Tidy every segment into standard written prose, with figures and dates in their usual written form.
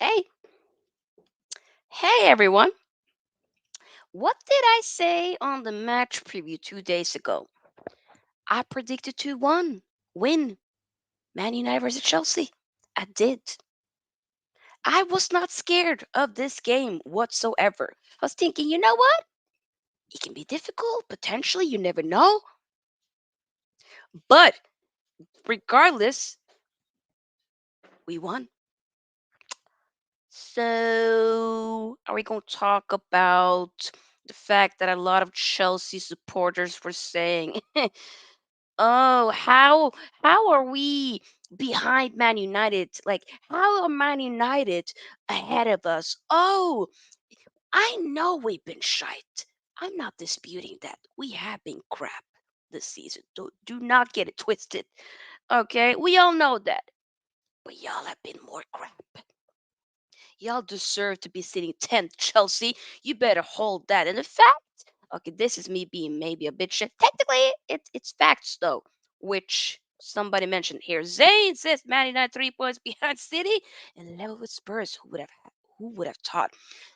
Hey, hey everyone. What did I say on the match preview 2 days ago? I predicted 2-1 win Man United versus Chelsea. I did. I was not scared of this game whatsoever. I was thinking, you know what? It can be difficult, potentially, you never know. But regardless, we won. So, are we going to talk about the fact that a lot of Chelsea supporters were saying Oh, how are we behind Man United? Like, how are Man United ahead of us? Oh, I know we've been shite. I'm not disputing that. We have been crap this season. Do not get it twisted. Okay? We all know that. But y'all have been more crap. Y'all deserve to be sitting 10th, Chelsea. You better hold that. And the fact, okay, this is me being maybe a bit shit. Technically, it's facts though, which somebody mentioned here. Zayn says Man United 3 points behind City and level with Spurs. Who would have thought?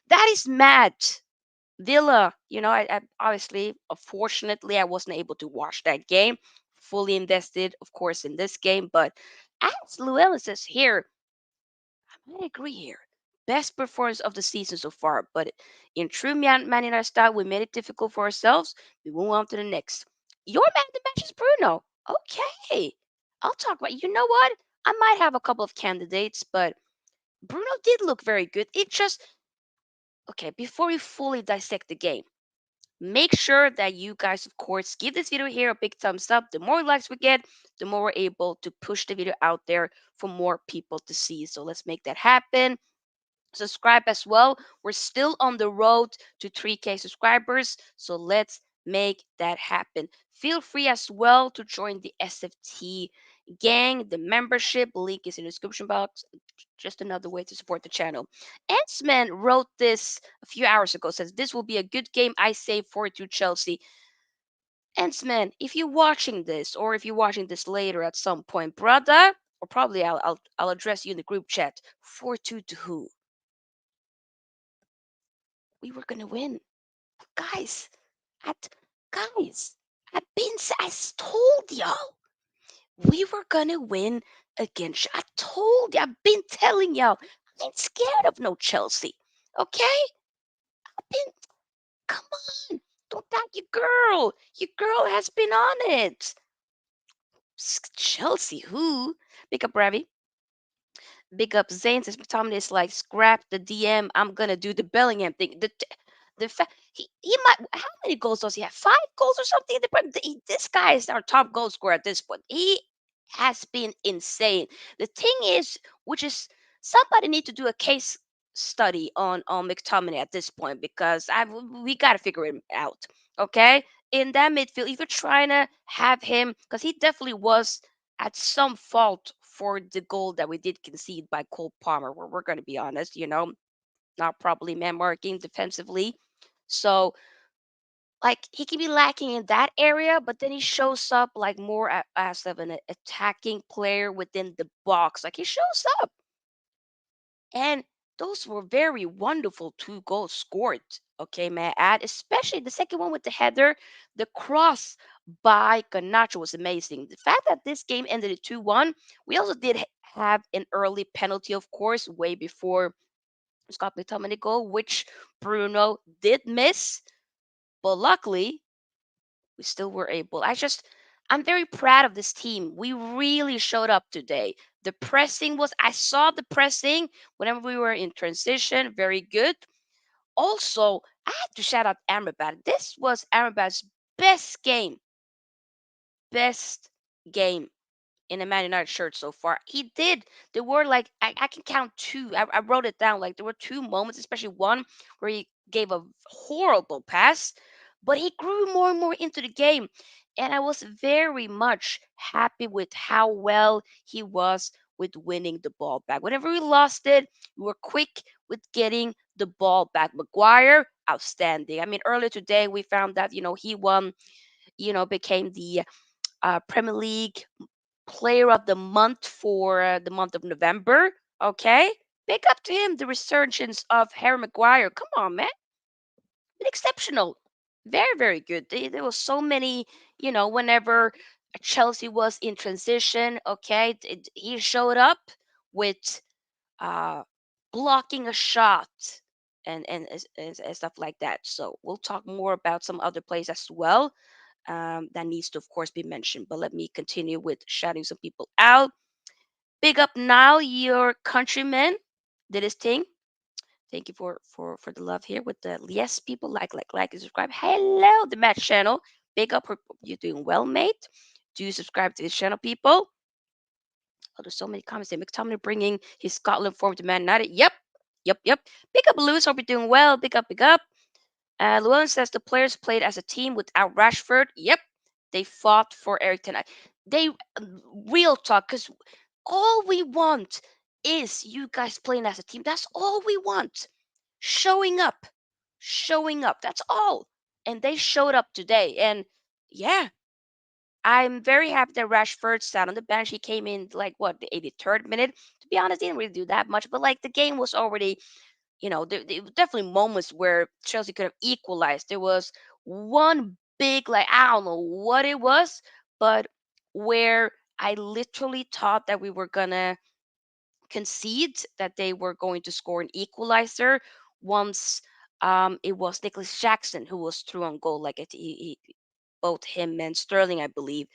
That is mad. Villa, I obviously, unfortunately, I wasn't able to watch that game. Fully invested, of course, in this game, but as Llewellyn says here, I agree here. Best performance of the season so far, but in true Man United style, we made it difficult for ourselves. We move on to the next. Your man of the match is Bruno. Okay, I'll talk about. You know what? I might have a couple of candidates, but Bruno did look very good. It just okay. Before we fully dissect the game, make sure that you guys, of course, give this video here a big thumbs up. The more likes we get, the more we're able to push the video out there for more people to see. So let's make that happen. Subscribe as well. We're still on the road to 3K subscribers, so let's make that happen. Feel free as well to join the SFT gang. The membership link is in the description box. Just another way to support the channel. Antsman wrote this a few hours ago. Says this will be a good game. I say 4-2 Chelsea. Antsman, if you're watching this, or if you're watching this later at some point, brother, or probably I'll address you in the group chat. 4-2 to who? We were gonna win. Guys, at guys, I told y'all we were gonna win against. I told you. I've been telling y'all. I ain't scared of no Chelsea. Okay? I've been. Come on, don't doubt your girl. Your girl has been on it. Chelsea, who? Big up Ravi. Big up Zayn says McTominay is like scrap the DM. I'm gonna do the Bellingham thing. The fact he might how many goals does he have? 5 goals or something? This guy is our top goal scorer at this point. He has been insane. The thing is, which is somebody need to do a case study on McTominay at this point because we got to figure him out. Okay, in that midfield, if you're trying to have him, because he definitely was at some fault for the goal that we did concede by Cole Palmer. Where we're going to be honest, not properly man marking defensively. So like he can be lacking in that area, but then he shows up like more as of an attacking player within the box. Like he shows up, and those were very wonderful 2 goals scored. Okay, may I add, especially the second one with the header, the cross by Ganacho was amazing. The fact that this game ended at 2-1, we also did have an early penalty, of course, way before Scott McTominay goal, which Bruno did miss. But luckily, we still were able. I'm very proud of this team. We really showed up today. The pressing I saw the pressing whenever we were in transition, very good. Also, I have to shout out Amrabat. This was Amrabat's best game, best game in a Man United shirt so far. He did. There were like I can count two. I wrote it down. Like there were 2 moments, especially one where he gave a horrible pass, but he grew more and more into the game, and I was very much happy with how well he was with winning the ball back. Whenever we lost it, we were quick with getting the ball back. Maguire, outstanding. I mean, earlier today we found that he won. Became the Premier League player of the month for the month of November. Okay. Big up to him, the resurgence of Harry Maguire. Come on, man. Exceptional. Very, very good. There was so many, whenever Chelsea was in transition, okay, he showed up with uh, blocking a shot and stuff like that. So we'll talk more about some other plays as well. That needs to, of course, be mentioned. But let me continue with shouting some people out. Big up now, your countryman did his thing. Thank you for the love here with the yes people like and subscribe. Hello, the match channel. Big up, you're doing well, mate. Do subscribe to this channel, people. Oh, there's so many comments. There. McTominay bringing his Scotland form to Man United. Yep, yep, yep. Big up, Lewis. Hope you're doing well. Big up, big up. Llewellyn says the players played as a team without Rashford. Yep, they fought for Eric Ten Hag. They real talk, because all we want is you guys playing as a team. That's all we want. Showing up, showing up. That's all. And they showed up today. And yeah, I'm very happy that Rashford sat on the bench. He came in like what, the 83rd minute. To be honest, he didn't really do that much, but like the game was already, there were definitely moments where Chelsea could have equalized. There was one big, like, I don't know what it was, but where I literally thought that we were gonna concede, that they were going to score an equalizer once it was Nicholas Jackson who was through on goal. Like both him and Sterling, I believe,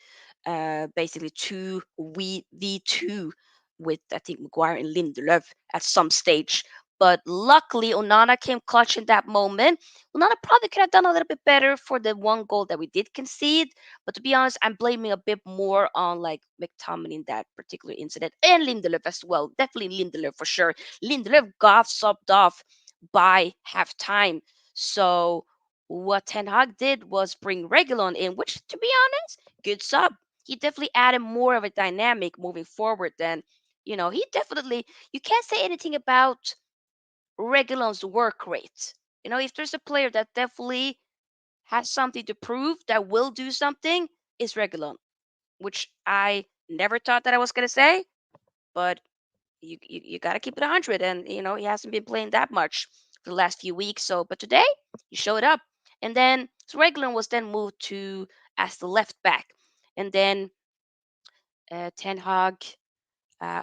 basically two we the two with, I think, Maguire and Lindelöf at some stage. But luckily, Onana came clutch in that moment. Onana probably could have done a little bit better for the one goal that we did concede. But to be honest, I'm blaming a bit more on like McTominay in that particular incident, and Lindelöf as well. Definitely Lindelöf for sure. Lindelöf got subbed off by halftime. So what Ten Hag did was bring Regulon in, which, to be honest, good sub. He definitely added more of a dynamic moving forward than, he definitely, you can't say anything about Regulon's work rate. If there's a player that definitely has something to prove, that will do something, is Regulon, which I never thought that I was going to say, but you got to keep it 100. And, he hasn't been playing that much for the last few weeks. So, but today he showed up. And then so Regulon was then moved to as the left back. And then Ten Hag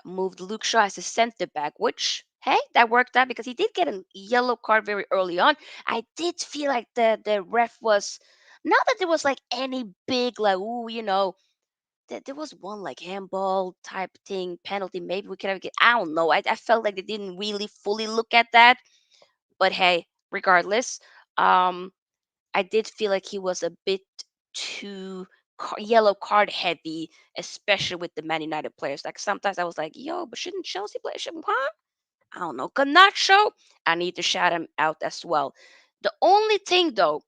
moved Luke Shaw as a center back, which, hey, that worked out because he did get a yellow card very early on. I did feel like the ref was, not that there was like any big, like, ooh, there was one like handball type thing, penalty. Maybe we could have get. I don't know. I felt like they didn't really fully look at that. But hey, regardless, um, I did feel like he was a bit too yellow card heavy, especially with the Man United players. Like sometimes I was like, yo, but shouldn't Chelsea play? Huh? I don't know. Ganacho, I need to shout him out as well. The only thing though,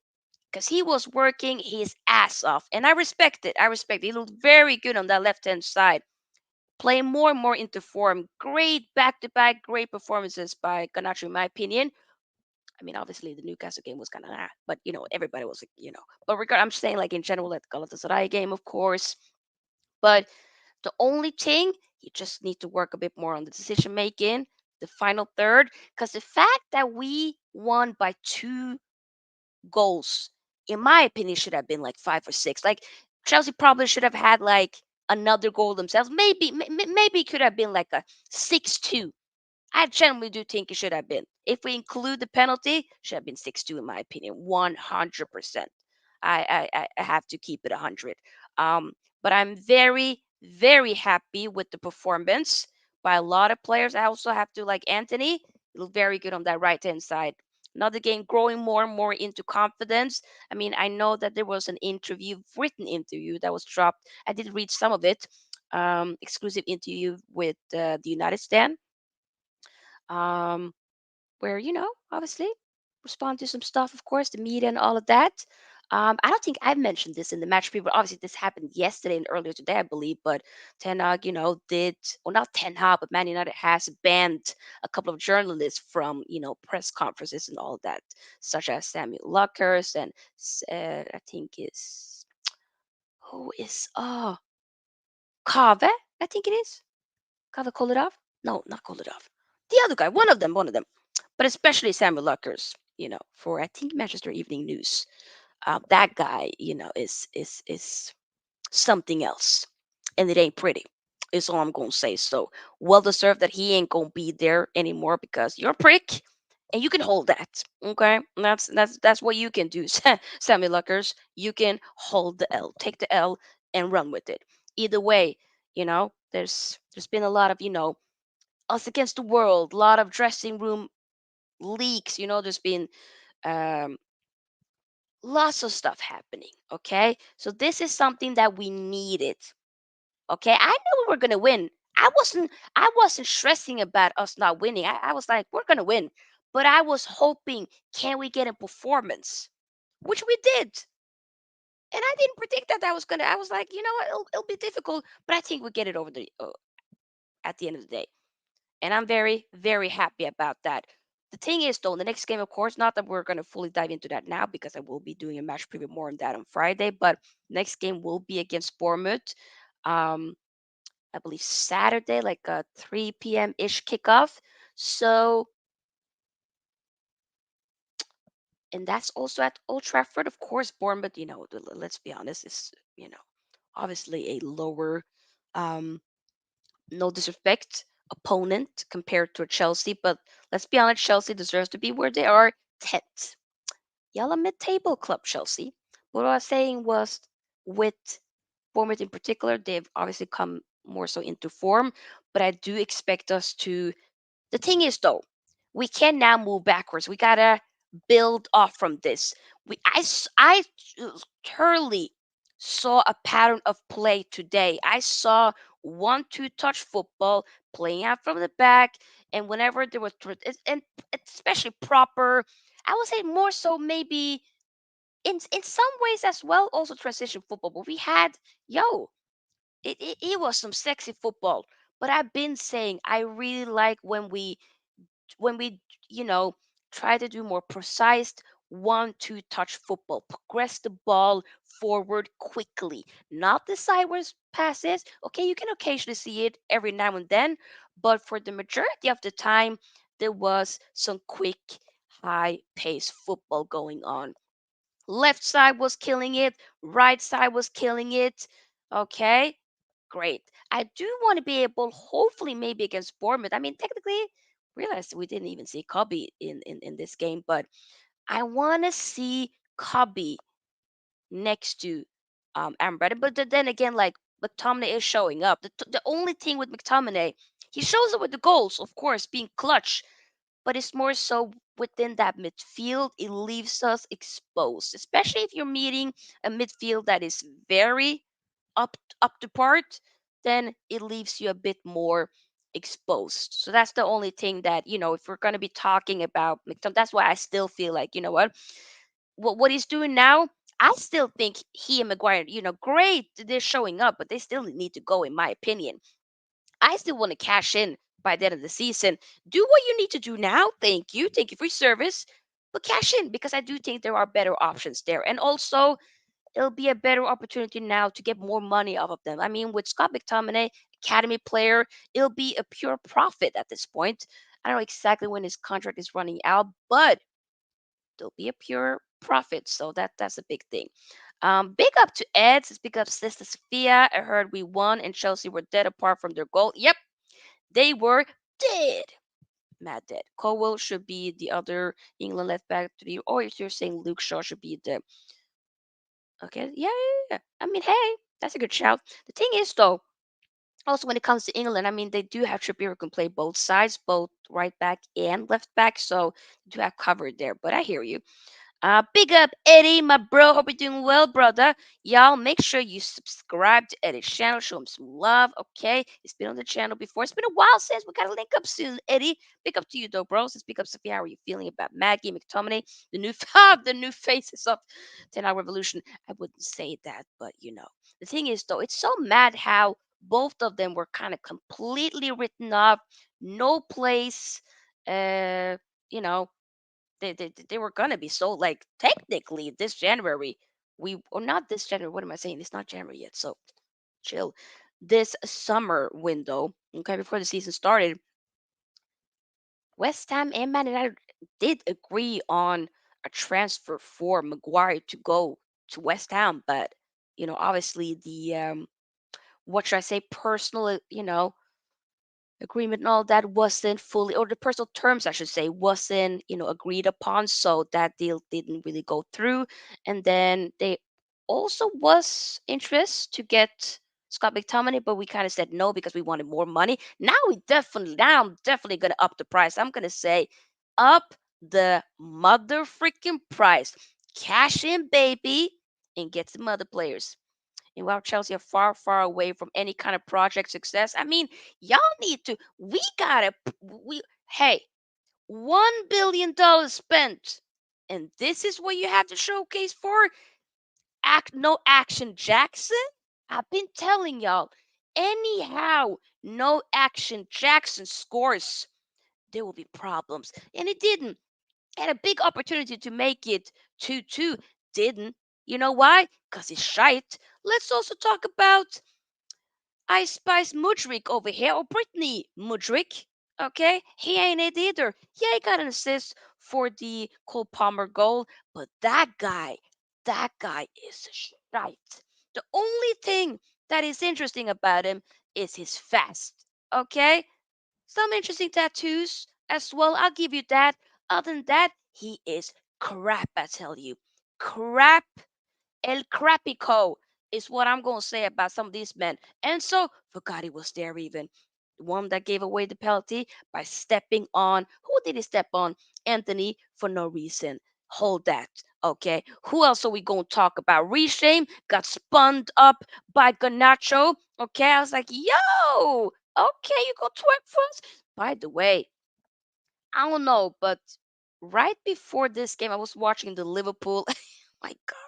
because he was working his ass off, and I respect it. I respect it. He looked very good on that left hand side, playing more and more into form. Great back to back, great performances by Ganacho, in my opinion. I mean, obviously the Newcastle game was kind of but everybody was like, But I'm saying like in general, like the Galatasaray game, of course. But the only thing, you just need to work a bit more on the decision making, the final third, because the fact that we won by 2 goals, in my opinion, should have been like 5 or 6. Like Chelsea probably should have had like another goal themselves. Maybe it could have been like a 6-2. I genuinely do think it should have been. If we include the penalty, should have been 6-2 in my opinion, 100%. I have to keep it 100. Um, but I'm very, very happy with the performance by a lot of players. I also have to like Anthony, look very good on that right hand side. Another game growing more and more into confidence. I mean, I know that there was an interview, written interview that was dropped. I did read some of it. Exclusive interview with the United Stand, where obviously respond to some stuff, of course, the media and all of that. I don't think I've mentioned this in the match preview. Obviously, this happened yesterday and earlier today, I believe. But Ten Hag, did, well, not Ten Hag, but Man United has banned a couple of journalists from press conferences and all of that, such as Samuel Luckers and I think is who is Kave, I think it is Kave Kolarov. No, not Kolarov. The other guy, one of them, but especially Samuel Luckers. For I think Manchester Evening News. That guy, is something else, and it ain't pretty. Is all I'm gonna say. So well deserved that he ain't gonna be there anymore because you're a prick, and you can hold that. Okay, and that's what you can do, Sammy Luckers. You can hold the L, take the L, and run with it. Either way, there's been a lot of us against the world, a lot of dressing room leaks. There's been um lots of stuff happening. Okay, so this is something that we needed. Okay, I knew we were gonna win. I wasn't stressing about us not winning. I was like, we're gonna win. But I was hoping, can we get a performance? Which we did. And I didn't predict that was gonna. I was like, you know what, it'll be difficult, but I think we get it over the at the end of the day. And I'm very, very happy about that. The thing is, though, the next game, of course, not that we're going to fully dive into that now because I will be doing a match preview more on that on Friday, but next game will be against Bournemouth. Um, I believe Saturday, like a 3 p.m. ish kickoff. So, and that's also at Old Trafford. Of course, Bournemouth, let's be honest, is, obviously a lower, um, no disrespect, opponent compared to Chelsea. But let's be honest, Chelsea deserves to be where they are, 10th. Y'all a mid-table club, Chelsea. What I was saying was with Bournemouth in particular, they've obviously come more so into form, but I do expect us to. The thing is, though, we can now move backwards. We gotta build off from this. I thoroughly saw a pattern of play today. I saw 1-2 touch football playing out from the back, and whenever there was, and especially proper. I would say more so maybe in some ways as well, also transition football. But we had yo, it was some sexy football. But I've been saying I really like when we you know try to do more precise 1-2 touch football, progress the ball forward quickly, not the sideways passes. Okay, you can occasionally see it every now and then, but for the majority of the time there was some quick high pace football going on. Left side was killing it, right side was killing it. Okay, great. I do want to be able, hopefully, maybe against Bournemouth. I mean, technically, realized we didn't even see Cubby in this game, but I want to see Cubby next to Amber. But then again, like McTominay is showing up. The only thing with McTominay, he shows up with the goals, of course, being clutch, but it's more so within that midfield. It leaves us exposed, especially if you're meeting a midfield that is very up to part. Then it leaves you a bit more exposed. So that's the only thing that if we're going to be talking about McTominay, that's why I still feel like what he's doing now. I still think he and Maguire, great, they're showing up, but they still need to go, in my opinion. I still want to cash in by the end of the season. Do what you need to do now. Thank you. Thank you for your service. But cash in because I do think there are better options there. And also, it'll be a better opportunity now to get more money off of them. I mean, with Scott McTominay, academy player, it'll be a pure profit at this point. I don't know exactly when his contract is running out, but there'll be a pure profit. So that's a big thing. Big up to Eds. Big up Sister Sofia. I heard we won and Chelsea were dead apart from their goal. Yep, they were dead. Mad dead. Colwell should be the other England left back to be, or if you're saying Luke Shaw should be the. Okay, yeah, yeah, yeah. I mean, hey, that's a good shout. The thing is, though, also when it comes to England, I mean, they do have Trippier who can play both sides, both right back and left back, so they do have covered there. But I hear you. Big up Eddie, my bro. Hope you're doing well, brother. Y'all, make sure you subscribe to Eddie's channel. Show him some love, okay? He's been on the channel before. It's been a while since we got to link up soon, Eddie. Big up to you, though, bro. Since big up, Sophia. How are you feeling about Maggie McTominay, the new the new faces of 10 Hour Revolution? I wouldn't say that, but the thing is, though, it's so mad how both of them were kind of completely written off, no place. You know, they were gonna be sold like technically this January. We or not this January. What am I saying? It's not January yet. So chill. This summer window, okay, before the season started, West Ham and Man United did agree on a transfer for Maguire to go to West Ham, but obviously the what should I say, personal, agreement and all that wasn't fully, or the personal terms I should say, wasn't agreed upon, so that deal didn't really go through. And then they also was interest to get Scott McTominay, but we kind of said no because we wanted more money. Now I'm definitely gonna up the price. I'm gonna say up the mother freaking price, cash in baby, and get some other players. And while Chelsea are far, far away from any kind of project success, I mean, y'all need to. We gotta. Hey, $1 billion spent, and this is what you have to showcase for. Act no action, Jackson. I've been telling y'all. Anyhow, no action, Jackson scores. There will be problems, and it didn't. Had a big opportunity to make it 2-2. Didn't. You know why? Because it's shite. Let's also talk about I Spice Mudrick over here, or Brittany Mudrick. Okay, he ain't it either. Yeah, he got an assist for the Cole Palmer goal, but that guy is shite. The only thing that is interesting about him is his fast. Okay, some interesting tattoos as well. I'll give you that. Other than that, he is crap. I tell you, crap. El Crapico is what I'm going to say about some of these men. Enzo forgot he was there even. The one that gave away the penalty by stepping on. Who did he step on? Anthony for no reason. Hold that. Okay. Who else are we going to talk about? Reshame got spun up by Ganacho. Okay. I was like, yo, okay, you go twerk first. By the way, I don't know, but right before this game, I was watching the Liverpool. My God,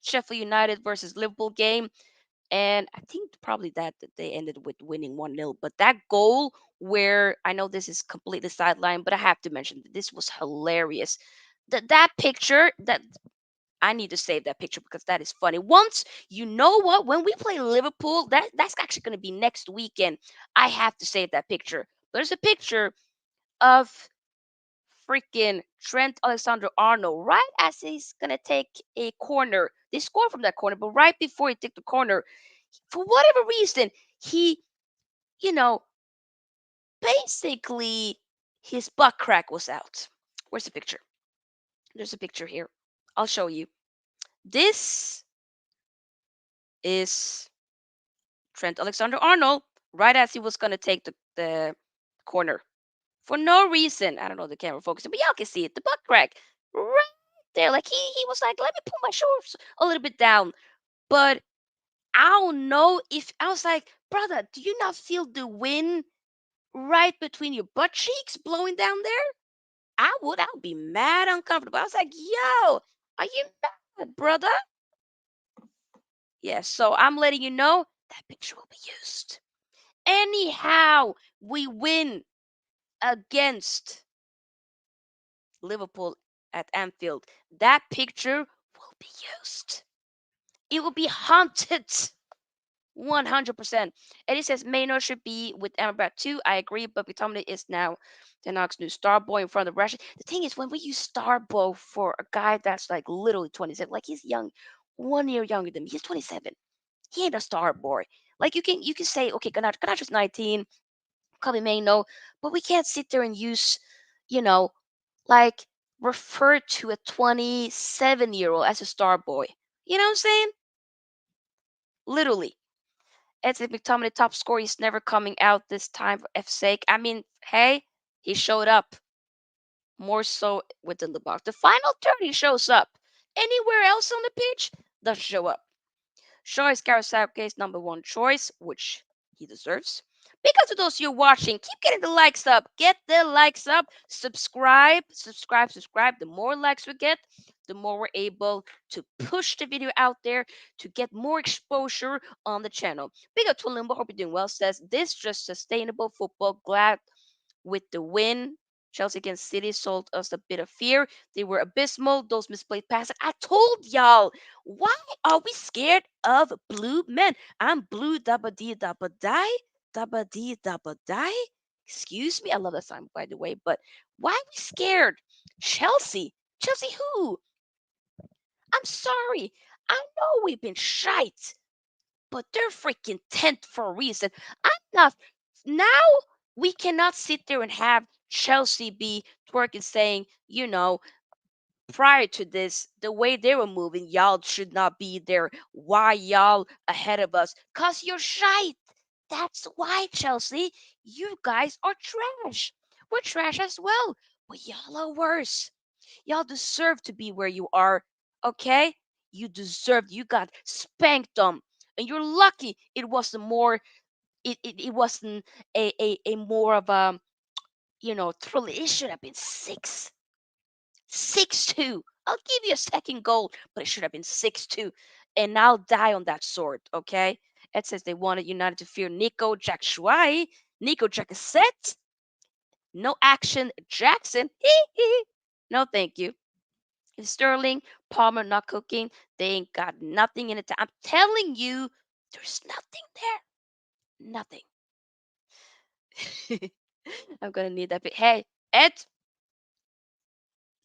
Sheffield United versus Liverpool game, and I think probably that they ended with winning 1-0. But that goal, where I know this is completely sidelined, but I have to mention that this was hilarious. That picture, that I need to save that picture because that is funny. Once you know what, when we play Liverpool, that's actually going to be next weekend. I have to save that picture. There's a picture of freaking Trent Alexander-Arnold right as he's gonna take a corner. They score from that corner, but right before he took the corner, for whatever reason, he, you know, basically his butt crack was out. Where's the picture? There's a picture here. I'll show you. This is Trent Alexander-Arnold right as he was gonna take the corner. For no reason. I don't know the camera focusing, but y'all can see it. The butt crack right there. Like he was like, let me pull my shorts a little bit down. But I don't know if I was like, brother, do you not feel the wind right between your butt cheeks blowing down there? I would be mad uncomfortable. I was like, yo, are you mad, brother? Yeah, so I'm letting you know that picture will be used. Anyhow, we win against Liverpool at Anfield. That picture will be used. It will be haunted. 100%. Eddie says Maynard should be with Amrabat too. I agree, but McTominay is now Ten Hag's new star boy in front of Rashford. The thing is, when we use star boy for a guy that's like literally 27, like he's young, 1 year younger than me. He's 27. He ain't a star boy. Like you can say, okay, Ganacho's 19, Kobe Maino, but we can't sit there and use, you know, like refer to a 27-year-old as a star boy. You know what I'm saying? Literally. Ed McTominay top scorer. He's never coming out this time for F's sake. I mean, hey, he showed up more so within the box. The final third, he shows up. Anywhere else on the pitch, doesn't show up. Shaw is Gareth Southgate's number one choice, which he deserves. Because to those you're watching, keep getting the likes up. Get the likes up. Subscribe, subscribe, subscribe. The more likes we get, the more we're able to push the video out there to get more exposure on the channel. Big up to Limbo. Hope you're doing well. Says this just sustainable football. Glad with the win. Chelsea against City sold us a bit of fear. They were abysmal. Those misplaced passes. I told y'all. Why are we scared of blue men? I'm blue dabba dee dabba die. Dabba dee dabba die. Excuse me, I love that song by the way, but why are we scared? Chelsea, Chelsea who? I'm sorry. I know we've been shite, but they're freaking 10th for a reason. I'm not. Now we cannot sit there and have Chelsea be twerking saying, prior to this, the way they were moving, y'all should not be there. Why y'all ahead of us? Cause you're shite. That's why, Chelsea. You guys are trash. We're trash as well. But y'all are worse. Y'all deserve to be where you are. Okay? You deserved. You got spanked on. And you're lucky it wasn't more it wasn't a more of a thrill. It should have been 6-2. I'll give you a second goal, but it should have been 6-2. And I'll die on that sword, okay? It says they wanted United to fear Nico Jack Shuai. Nico Jack set. No action. Jackson. No, thank you. If Sterling, Palmer not cooking, they ain't got nothing in it. I'm telling you, there's nothing there. Nothing. I'm gonna need that bit. Hey, Ed,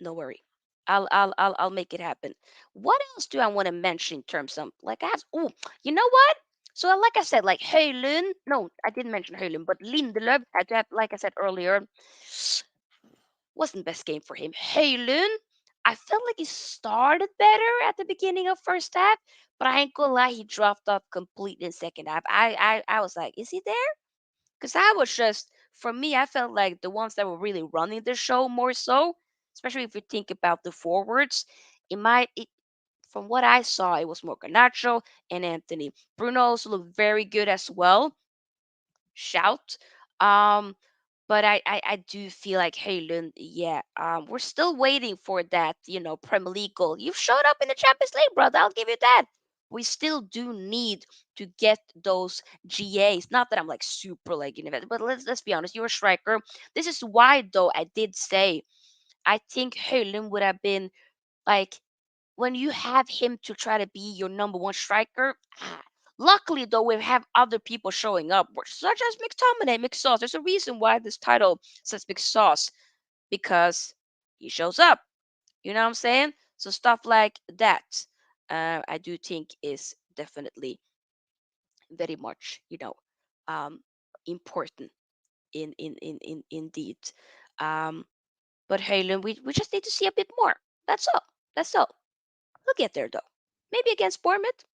no worry. I'll make it happen. What else do I want to mention in terms of like I have oh, you know what? So like I said, like Hojlund, no, I didn't mention Hojlund, but Lindelöf had to have, like I said earlier, wasn't best game for him. Hojlund, I felt like he started better at the beginning of first half, but I ain't gonna lie, he dropped off completely in second half. I was like, is he there? Because I was just, for me, I felt like the ones that were really running the show more so, especially if you think about the forwards, from what I saw, it was more Garnacho and Anthony. Bruno also looked very good as well. Shout. Um, but I do feel like, hey, Lund, yeah, we're still waiting for that, Premier League goal. You've showed up in the Champions League, brother. I'll give you that. We still do need to get those GAs. Not that I'm like super like but let's be honest. You're a striker. This is why though I did say I think Helen would have been like when you have him to try to be your number one striker. Luckily, though, we have other people showing up, such as McTominay, Mcsauce. There's a reason why this title says Mcsauce because he shows up. You know what I'm saying? So stuff like that, I do think is definitely very much, um, important in indeed. Um, but Halen, we just need to see a bit more. That's all. That's all. We'll get there though. Maybe against Bournemouth.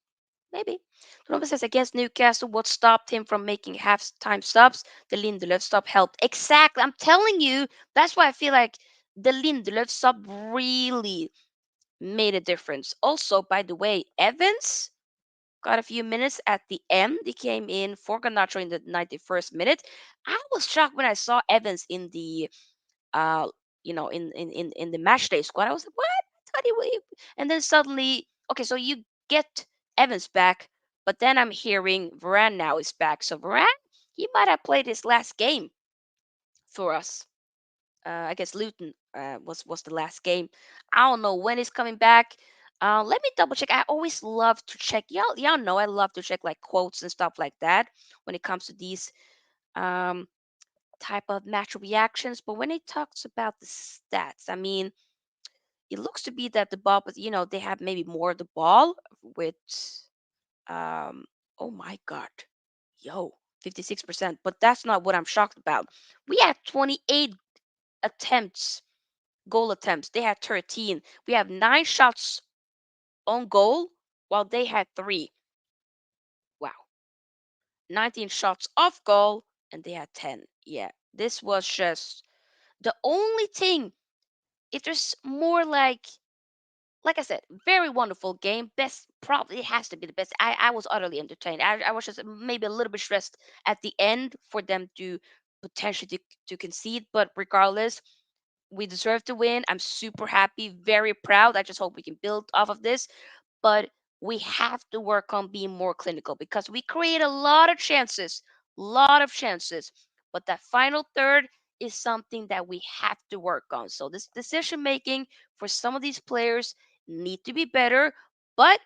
Maybe. Columbus says against Newcastle, what stopped him from making half-time subs? The Lindelöf sub helped. Exactly. I'm telling you, that's why I feel like the Lindelöf sub really made a difference. Also, by the way, Evans got a few minutes at the end. He came in for Garnacho in the 91st minute. I was shocked when I saw Evans in the uh in the match day squad. I was like, what? I thought he would. And then suddenly, okay, so you get Evans back, but then I'm hearing Varane now is back. So Varane, he might have played his last game for us. I guess Luton was the last game. I don't know when he's coming back. Let me double check. I always love to check. Y'all know I love to check like quotes and stuff like that when it comes to these um type of match reactions. But when it talks about the stats, I mean, it looks to be that the ball, but they have maybe more of the ball with, um, oh my God, yo, 56%. But that's not what I'm shocked about. We had 28 attempts, goal attempts. They had 13. We have 9 shots on goal while they had 3. Wow. 19 shots off goal and they had 10. Yeah, this was just the only thing. If there's more like I said, very wonderful game. Best, probably it has to be the best. I was utterly entertained. I was just maybe a little bit stressed at the end for them to potentially to concede, but regardless, we deserve to win. I'm super happy, very proud. I just hope we can build off of this, but we have to work on being more clinical because we create a lot of chances, but that final third is something that we have to work on. So this decision making for some of these players need to be better, but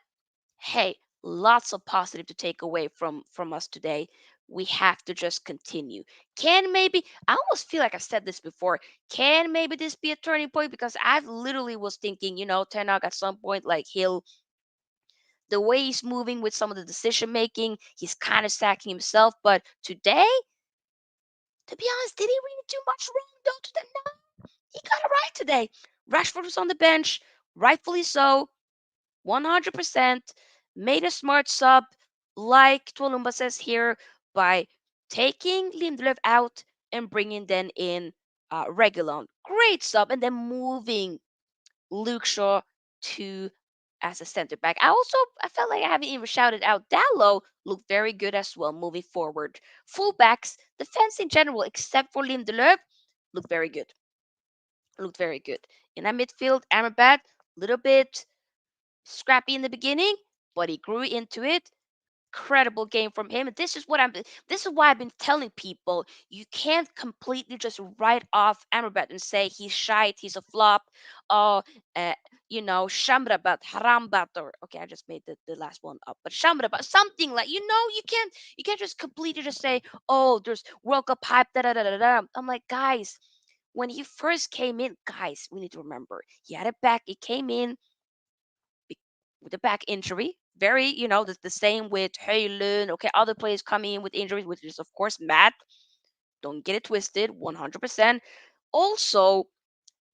hey, lots of positive to take away from us today. we have to just continue. Can maybe, I almost feel like I said this before, can maybe this be a turning point? Because I literally was thinking, Ten Hag at some point, like the way he's moving with some of the decision making, he's kind of sacking himself. But today, to be honest, did he really do much wrong though? To the no, he got it right today. Rashford was on the bench, rightfully so, 100%. Made a smart sub, like Twolumba says here, by taking Lindelöf out and bringing then in Regulon. Great sub, and then moving Luke Shaw to as a center back. I felt like I haven't even shouted out Dallo looked very good as well moving forward. Fullbacks, defense in general, except for Lindelöf, looked very good. Looked very good. In that midfield, Amrabat, little bit scrappy in the beginning, but he grew into it. Incredible game from him. And this is why I've been telling people you can't completely just write off Amrabat and say he's shite, he's a flop, oh Shamrabat, Harambat, or okay, I just made the last one up. But Shamrabat, something like you can't just completely just say, oh, there's World Cup hype, da da da da da. I'm like, guys, when he first came in, guys, we need to remember he had a back, he came in be- with a back injury. Very, the same with Hojlund. Okay, other players coming in with injuries, which is of course Matt. Don't get it twisted, 100%. Also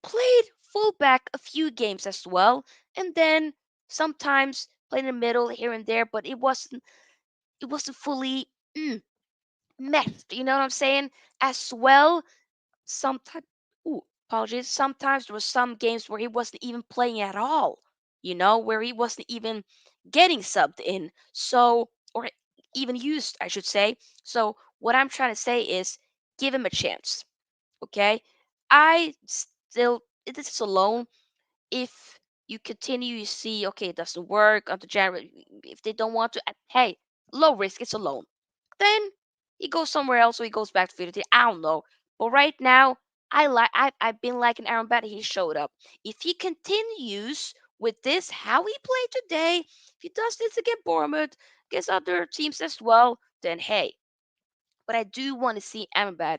played fullback a few games as well, and then sometimes played in the middle here and there, but it wasn't fully meshed. You know what I'm saying? As well, sometimes, ooh, apologies. Sometimes there was some games where he wasn't even playing at all. Where he wasn't even getting subbed in. So, or even used, I should say. So, what I'm trying to say is give him a chance. Okay. I still, this is alone. If you continue, you see, okay, it doesn't work on the January. If they don't want to, hey, low risk, it's a loan. Then he goes somewhere else or he goes back to Fidelity. I don't know. But right now, I've been liking Aaron Bad. He showed up. If he continues with this, how he played today, if he does this against Bournemouth, against other teams as well, then hey. But I do want to see Amrabat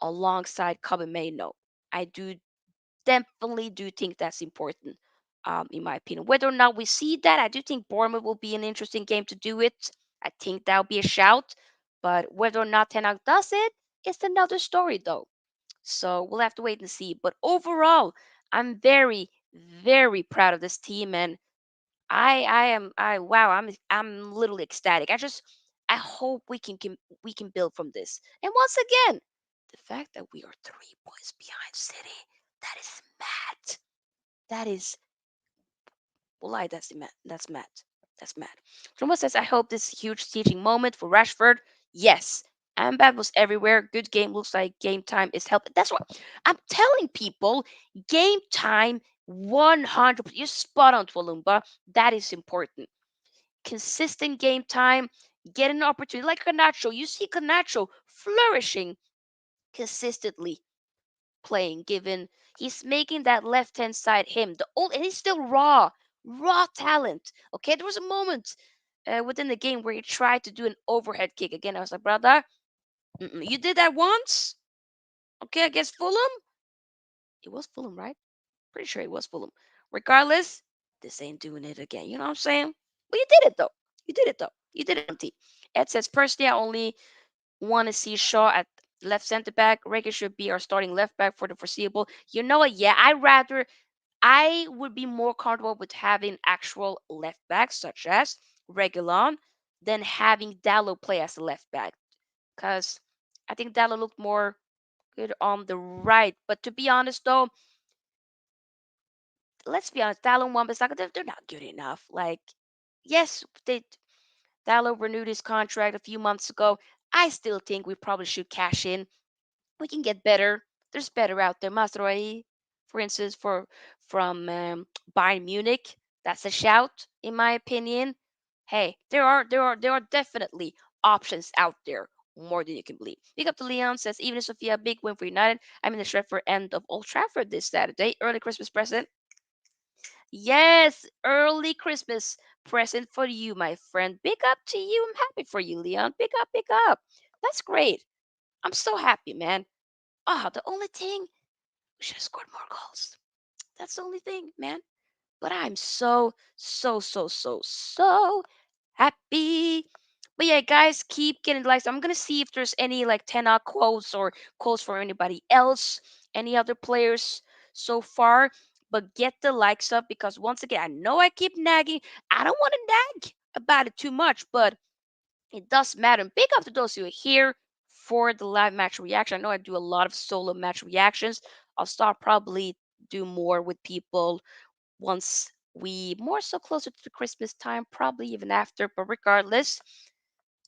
alongside Kobe Maino. I do definitely do think that's important, in my opinion. Whether or not we see that, I do think Bournemouth will be an interesting game to do it. I think that'll be a shout. But whether or not Ten Hag does it, it's another story, though. So we'll have to wait and see. But overall, I'm very, very proud of this team, and wow, I'm literally ecstatic. I hope we can build from this. And once again, the fact that we are 3 points behind City, that is mad. That is, well, that's mad. That's mad. Truma says, I hope this huge teaching moment for Rashford. Yes. Ambad was everywhere. Good game. Looks like game time is helping. That's what I'm telling people. Game time, 100%. You're spot on, Twalumba. That is important. Consistent game time. Get an opportunity. Like Canacho. You see Canacho flourishing consistently playing, given he's making that left hand side him. And he's still raw talent. Okay, there was a moment within the game where he tried to do an overhead kick again. I was like, brother, you did that once. Okay, against Fulham. It was Fulham, right? Pretty sure it was Fulham. Regardless, this ain't doing it again. You know what I'm saying? But you did it though. You did it though. You did it, MT. Ed says personally, I only want to see Shaw at left center back. Reagan should be our starting left back for the foreseeable. You know what? Yeah, I would be more comfortable with having actual left backs such as Regulon than having Dallo play as a left back because I think Dallo looked more good on the right. But to be honest, though, let's be honest, Dallo and Wan-Bissaka, they're not good enough. Like, yes, Dallo renewed his contract a few months ago. I still think we probably should cash in. We can get better. There's better out there. Mastroy, for instance, from Bayern Munich. That's a shout, in my opinion. Hey, there are definitely options out there more than you can believe. Big up to Leon says even if Sofia big win for United. I'm in the Stretford end of Old Trafford this Saturday. Early Christmas present. Yes, early Christmas present for you, my friend. Big up to you. I'm happy for you, Leon. Big up, big up. That's great. I'm so happy, man. Ah, the only thing, we should have scored more goals. That's the only thing, man. But I'm so, so, so, so, so happy. But yeah, guys, keep getting likes. I'm gonna see if there's any like 10 out quotes or quotes for anybody else, any other players so far. But get the likes up because once again, I know I keep nagging. I don't want to nag about it too much, but it does matter. And big up to those who are here for the live match reaction. I know I do a lot of solo match reactions. I'll start probably do more with people once we more so closer to the Christmas time, probably even after. But regardless,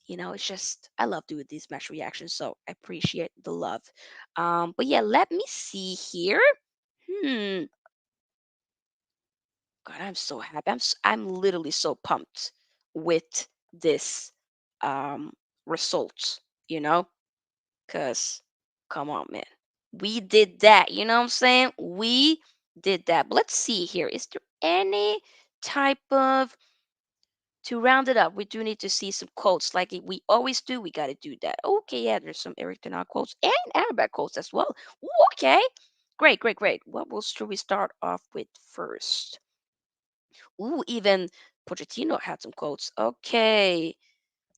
it's just I love doing these match reactions, so I appreciate the love. But yeah, let me see here. Hmm. God, I'm so happy. I'm literally so pumped with this um results. You know, cause come on, man, we did that. You know what I'm saying? We did that. But let's see here. Is there any type of to round it up, we do need to see some quotes like we always do. We got to do that. Okay, yeah, there's some Eric Tenard quotes and Arabic quotes as well. Ooh, okay, great, great, great. Should we start off with first? Ooh, even Pochettino had some quotes. Okay,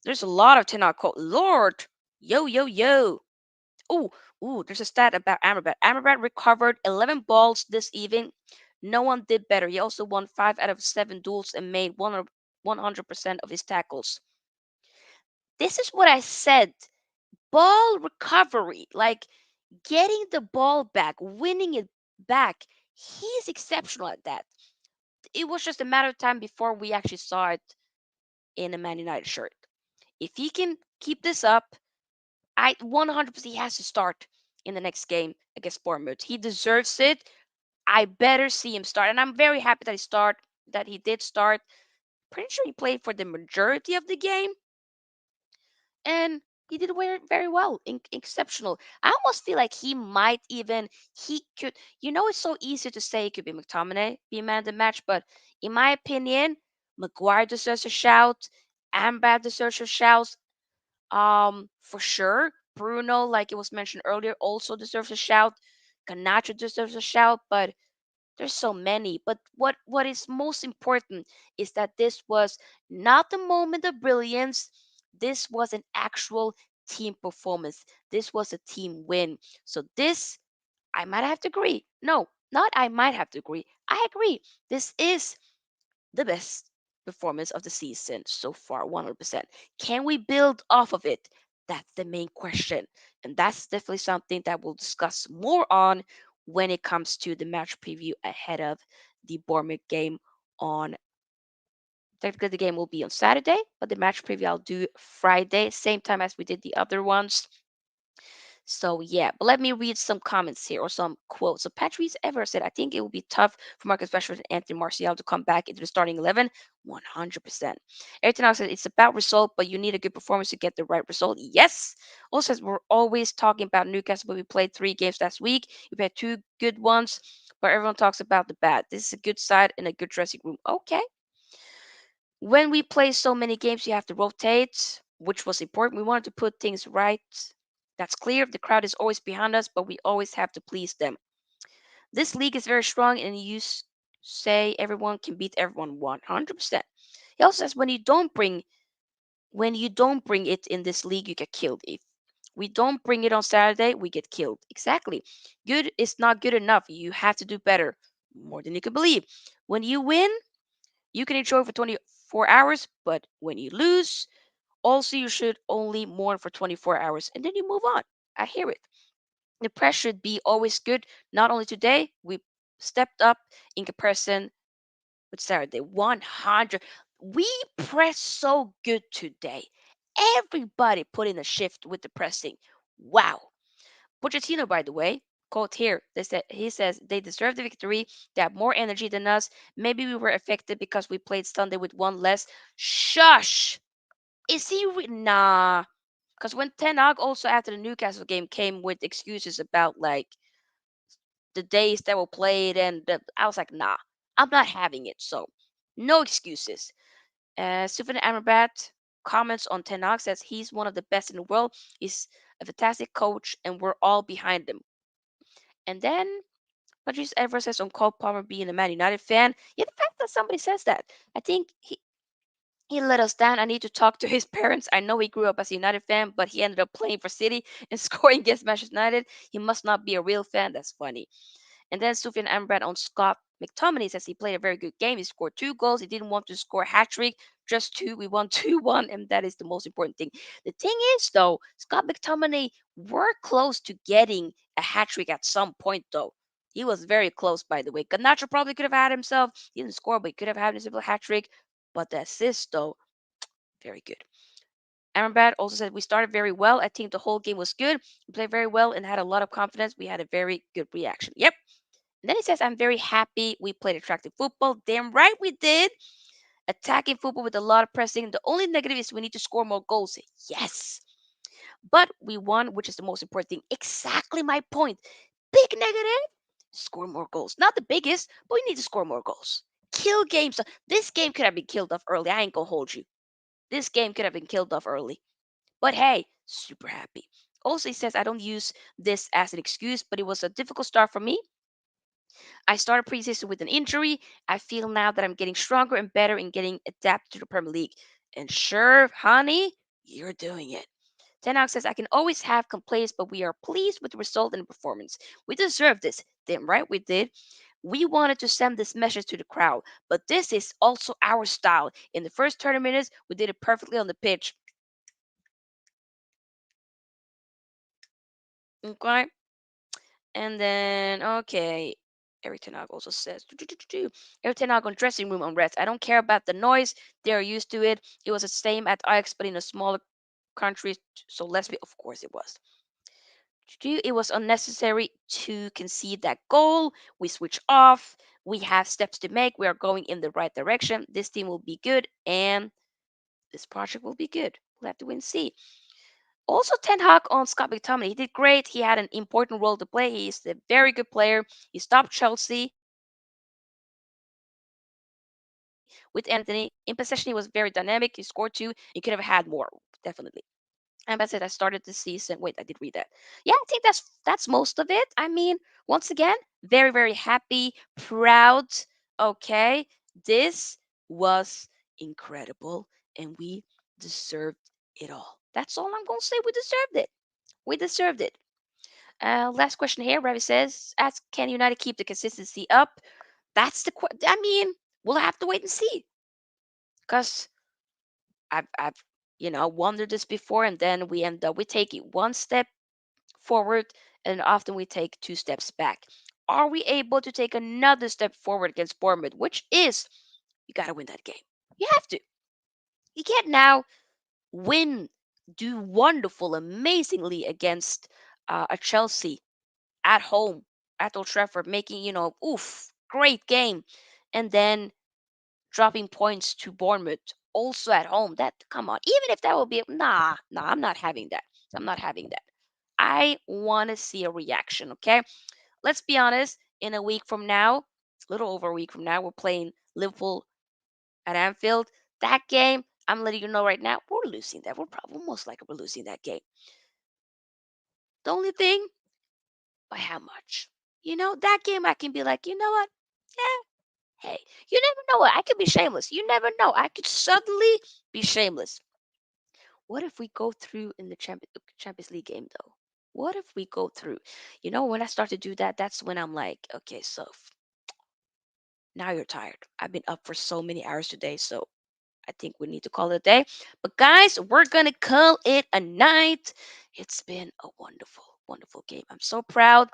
there's a lot of Tenard quotes. Lord, yo, yo, yo. Ooh, ooh, there's a stat about Amrabat. Amrabat recovered 11 balls this evening. No one did better. He also won 5 out of 7 duels and made 100% of his tackles. This is what I said. Ball recovery, like getting the ball back, winning it back. He's exceptional at that. It was just a matter of time before we actually saw it in a Man United shirt. If he can keep this up, I 100% he has to start in the next game against Bournemouth. He deserves it. I better see him start, and I'm very happy that he did start. Pretty sure he played for the majority of the game, and he did very, very well, exceptional. I almost feel like he could. It's so easy to say it could be McTominay be man of the match, but in my opinion, Maguire deserves a shout. Ambat deserves a shout. For sure. Bruno, like it was mentioned earlier, also deserves a shout. Ganacho deserves a shout, but there's so many. But what is most important is that this was not the moment of brilliance. This was an actual team performance. This was a team win. So this I might have to agree. No, not I might have to agree. I agree. This is the best performance of the season so far, 100%. Can we build off of it? That's the main question. And that's definitely something that we'll discuss more on when it comes to the match preview ahead of the Bournemouth game on. Technically, the game will be on Saturday, but the match preview I'll do Friday, same time as we did the other ones. So yeah, but let me read some comments here or some quotes. So Patrice Ever said, "I think it will be tough for Marcus Rashford and Anthony Martial to come back into the starting 11." 100%. Ayrton said, "It's about result, but you need a good performance to get the right result." Yes. Also says, "We're always talking about Newcastle, but we played 3 games last week. We played 2 good ones, but everyone talks about the bad. This is a good side and a good dressing room." Okay. When we play so many games, you have to rotate, which was important. We wanted to put things right. That's clear. The crowd is always behind us, but we always have to please them. This league is very strong, and say everyone can beat everyone 100%. He also says when you don't bring it in this league, you get killed. If we don't bring it on Saturday, we get killed. Exactly. Good is not good enough. You have to do better, more than you can believe. When you win, you can enjoy for 24 hours, but when you lose, also you should only mourn for 24 hours and then you move on. I hear it. The press should be always good. Not only today, we stepped up in comparison with Saturday. 100. We pressed so good today. Everybody put in a shift with the pressing. Wow. Pochettino, by the way, quote here. He says they deserve the victory. They have more energy than us. Maybe we were affected because we played Sunday with one less. Shush. Is he nah? Because when Ten Hag also after the Newcastle game came with excuses about like the days that were played, I was like, nah, I'm not having it. So no excuses. Sufjan Amrabat comments on Ten Hag, says he's one of the best in the world. He's a fantastic coach, and we're all behind him. And then Patrice Evra says on Cole Palmer being a Man United fan. Yeah, the fact that somebody says that, I think he let us down. I need to talk to his parents. I know he grew up as a United fan, but he ended up playing for City and scoring against Manchester United. He must not be a real fan. That's funny. And then Sufyan Amrabat on Scott McTominay says he played a very good game. He scored 2 goals. He didn't want to score a hat trick, just two. We won 2-1, and that is the most important thing. The thing is, though, Scott McTominay were close to getting a hat trick at some point, though. He was very close, by the way. Ganacho probably could have had himself. He didn't score, but he could have had himself a hat trick. But the assist, though, very good. Amrabat also said we started very well. I think the whole game was good. We played very well and had a lot of confidence. We had a very good reaction. Yep. And then he says, I'm very happy we played attractive football. Damn right we did. Attacking football with a lot of pressing. The only negative is we need to score more goals. Yes. But we won, which is the most important thing. Exactly my point. Big negative, score more goals. Not the biggest, but we need to score more goals. Kill games. This game could have been killed off early. I ain't gonna hold you. This game could have been killed off early. But hey, super happy. Also, he says, I don't use this as an excuse, but it was a difficult start for me. I started preseason with an injury. I feel now that I'm getting stronger and better in getting adapted to the Premier League. And sure, honey, you're doing it. Ten Hag says, I can always have complaints, but we are pleased with the result and the performance. We deserve this. Damn right we did. We wanted to send this message to the crowd, but this is also our style. In the first 30 minutes, we did it perfectly on the pitch. Okay. And then, okay, Eric Ten Hag also says, Eric Ten Hag on dressing room unrest. I don't care about the noise. They're used to it. It was the same at Ajax, but in a smaller country. So let's be, of course it was. It was unnecessary to concede that goal. We switch off. We have steps to make. We are going in the right direction. This team will be good, and this project will be good. We'll have to win and see. Also, Ten Hag on Scott McTominay. He did great. He had an important role to play. He's a very good player. He stopped Chelsea with Anthony. In possession, he was very dynamic. He scored two. He could have had more, definitely. And that's it. I started the season. Wait, I did read that. Yeah, I think that's most of it. I mean, once again, very, very happy, proud. Okay. This was incredible, and we deserved it all. That's all I'm gonna say. We deserved it. We deserved it. Last question here. Ravi says, "Ask can United keep the consistency up?" That's the question. I mean, we'll have to wait and see. Cause I've wondered this before, and then we end up we take it one step forward, and often we take 2 steps back. Are we able to take another step forward against Bournemouth? Which is you got to win that game. You have to. You can't now win, do wonderful, amazingly against a Chelsea at home at Old Trafford, making, oof, great game. And then dropping points to Bournemouth also at home. That, come on, even if that will be, nah, I'm not having that. I'm not having that. I want to see a reaction, okay? Let's be honest, in a week from now, a little over a week from now, we're playing Liverpool at Anfield. That game, I'm letting you know right now, we're losing that. We're probably most likely we're losing that game. The only thing, by how much? That game I can be like, you know what? Yeah, hey, you never know what. I could be shameless. You never know. I could suddenly be shameless. What if we go through in the Champions League game though? What if we go through? When I start to do that, that's when I'm like, okay, so now you're tired. I've been up for so many hours today, so I think we need to call it a day. But guys, we're gonna call it a night. It's been a wonderful, wonderful game. I'm so proud.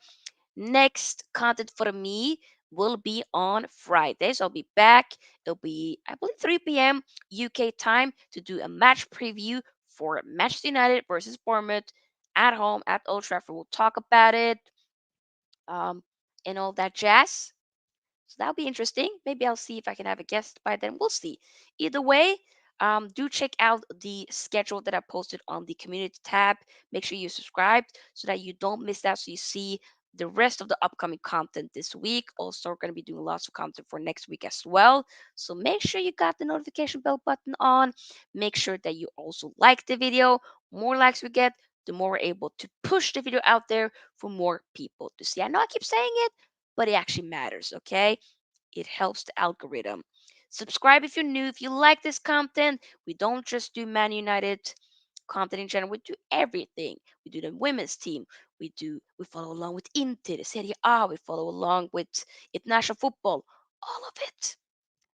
Next content for me will be on Friday. So I'll be back. It'll be, I believe, 3 p.m. UK time to do a match preview for Manchester United versus Bournemouth at home at Old Trafford. We'll talk about it um, and all that jazz. So that'll be interesting. Maybe I'll see if I can have a guest by then. We'll see. Either way, do check out the schedule that I posted on the community tab. Make sure you subscribe so that you don't miss out. So you see the rest of the upcoming content this week. Also, we're going to be doing lots of content for next week as well. So make sure you got the notification bell button on. Make sure that you also like the video. More likes we get, the more we're able to push the video out there for more people to see. I know I keep saying it, but it actually matters, okay? It helps the algorithm. Subscribe if you're new. If you like this content, we don't just do Man United content in general. We do everything. We do the women's team. We follow along with Inter, Serie A. We follow along with international football. All of it.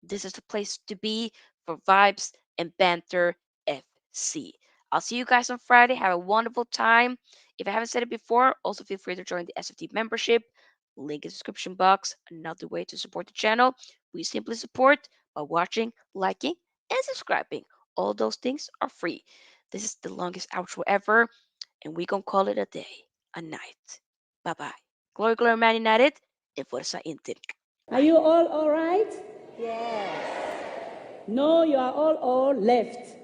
This is the place to be for vibes and banter FC. I'll see you guys on Friday. Have a wonderful time. If I haven't said it before, also feel free to join the SFT membership. Link in the description box. Another way to support the channel. We simply support by watching, liking, and subscribing. All those things are free. This is the longest outro ever, and we gonna call it a day, a night. Bye bye. Glory, glory, Man United, and Forza Inter. Are you all right? Yes. No, you are all left.